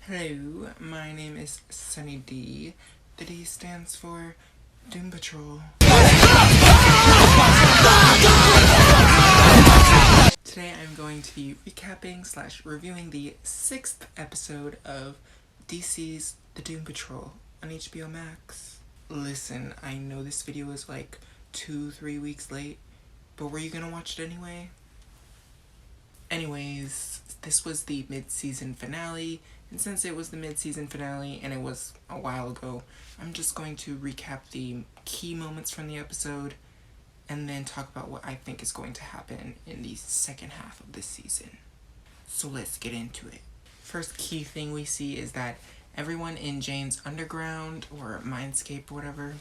Hello, my name is SonnyD. The D stands for Doom Patrol. Today I'm going to be recapping / reviewing the 6th episode of DC's The Doom Patrol on HBO Max. Listen, I know this video is like 2-3 weeks late, but were you gonna watch it anyway? Anyways, this was the mid-season finale, and since it was the mid-season finale and it was a while ago, I'm just going to recap the key moments from the episode and then talk about what I think is going to happen in the second half of this season. So let's get into it. First key thing we see is that everyone in Jane's underground, or mindscape or whatever,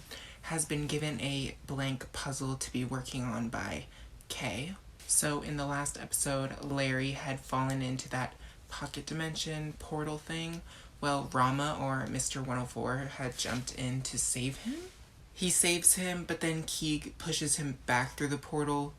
has been given a blank puzzle to be working on by Kay. So in the last episode, Larry had fallen into that pocket dimension portal thing. Well, Rama, or Mr. 104, had jumped in to save him. He saves him, but then Keeg pushes him back through the portal.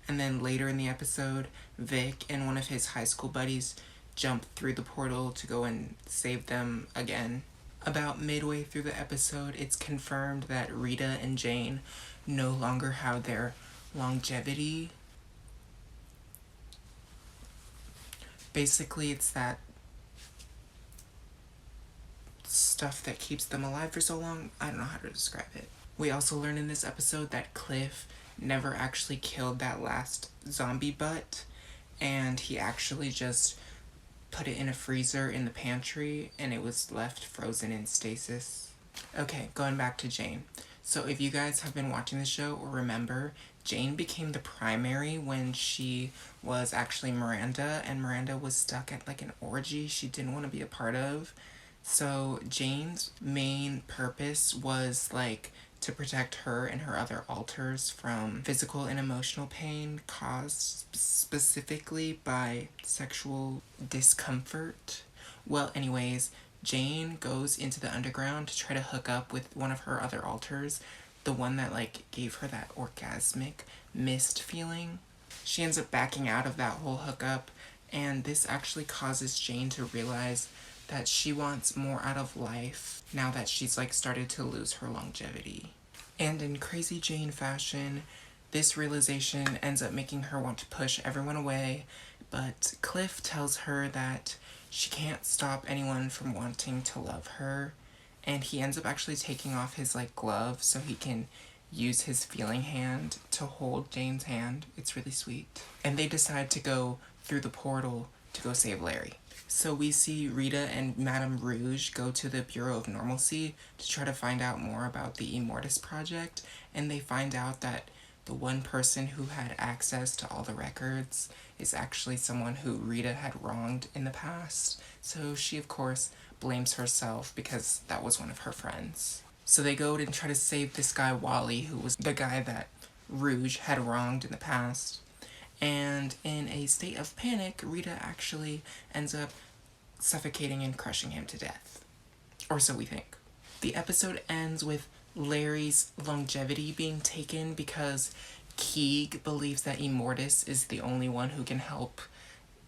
And then later in the episode, Vic and one of his high school buddies jump through the portal to go and save them again. About midway through the episode, it's confirmed that Rita and Jane no longer have their longevity. Basically, it's that stuff that keeps them alive for so long. I don't know how to describe it. We also learn in this episode that Cliff never actually killed that last zombie butt, and he actually just put it in a freezer in the pantry, and it was left frozen in stasis. Okay, going back to Jane. So if you guys have been watching the show or remember, Jane became the primary when she was actually Miranda, and Miranda was stuck at like an orgy she didn't want to be a part of. So Jane's main purpose was like to protect her and her other alters from physical and emotional pain caused specifically by sexual discomfort. Well, anyways, Jane goes into the underground to try to hook up with one of her other alters, the one that like gave her that orgasmic mist feeling. She ends up backing out of that whole hookup, and this actually causes Jane to realize that she wants more out of life now that she's like started to lose her longevity. And in crazy Jane fashion, this realization ends up making her want to push everyone away, but Cliff tells her that she can't stop anyone from wanting to love her, and he ends up actually taking off his like glove so he can use his feeling hand to hold Jane's hand. It's really sweet. And they decide to go through the portal to go save Larry. So we see Rita and Madame Rouge go to the Bureau of Normalcy to try to find out more about the Immortus project, and they find out that the one person who had access to all the records is actually someone who Rita had wronged in the past. So she, of course, blames herself because that was one of her friends. So they go and try to save this guy Wally, who was the guy that Rouge had wronged in the past. And in a state of panic, Rita actually ends up suffocating and crushing him to death. Or so we think. The episode ends with Larry's longevity being taken because Keeg believes that Immortus is the only one who can help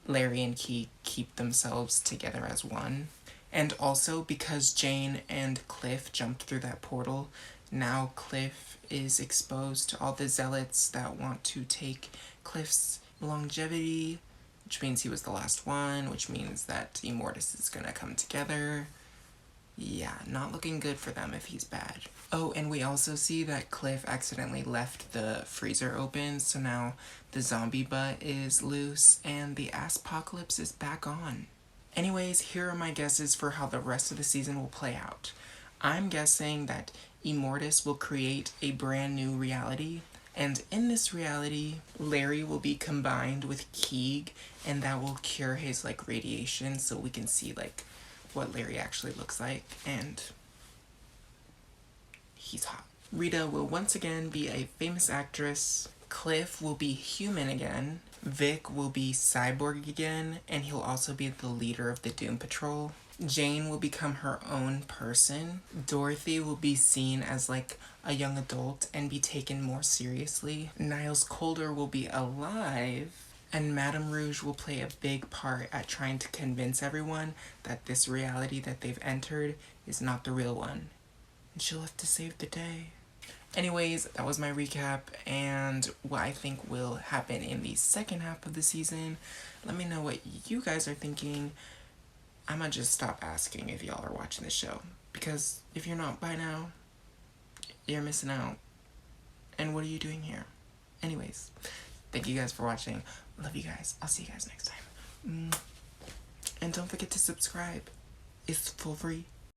Larry and Keeg keep themselves together as one. And also because Jane and Cliff jumped through that portal, now Cliff is exposed to all the zealots that want to take Cliff's longevity, which means he was the last one, which means that Immortus is gonna come together. Yeah, not looking good for them if he's bad. Oh, and we also see that Cliff accidentally left the freezer open, so now the zombie butt is loose and the ass-pocalypse is back on. Anyways, here are my guesses for how the rest of the season will play out. I'm guessing that Immortus will create a brand new reality, and in this reality, Larry will be combined with Keeg, and that will cure his like radiation so we can see like what Larry actually looks like, and he's hot. Rita will once again be a famous actress. Cliff will be human again. Vic will be cyborg again, and he'll also be the leader of the Doom Patrol. Jane will become her own person. Dorothy will be seen as like a young adult and be taken more seriously. Niles Coulter will be alive, And Madame Rouge will play a big part at trying to convince everyone that this reality that they've entered is not the real one. And she'll have to save the day. Anyways, that was my recap and what I think will happen in the second half of the season. Let me know what you guys are thinking. I'm gonna just stop asking if y'all are watching the show, because if you're not by now, you're missing out. And what are you doing here? Anyways, thank you guys for watching. Love you guys. I'll see you guys next time. And don't forget to subscribe. It's for free.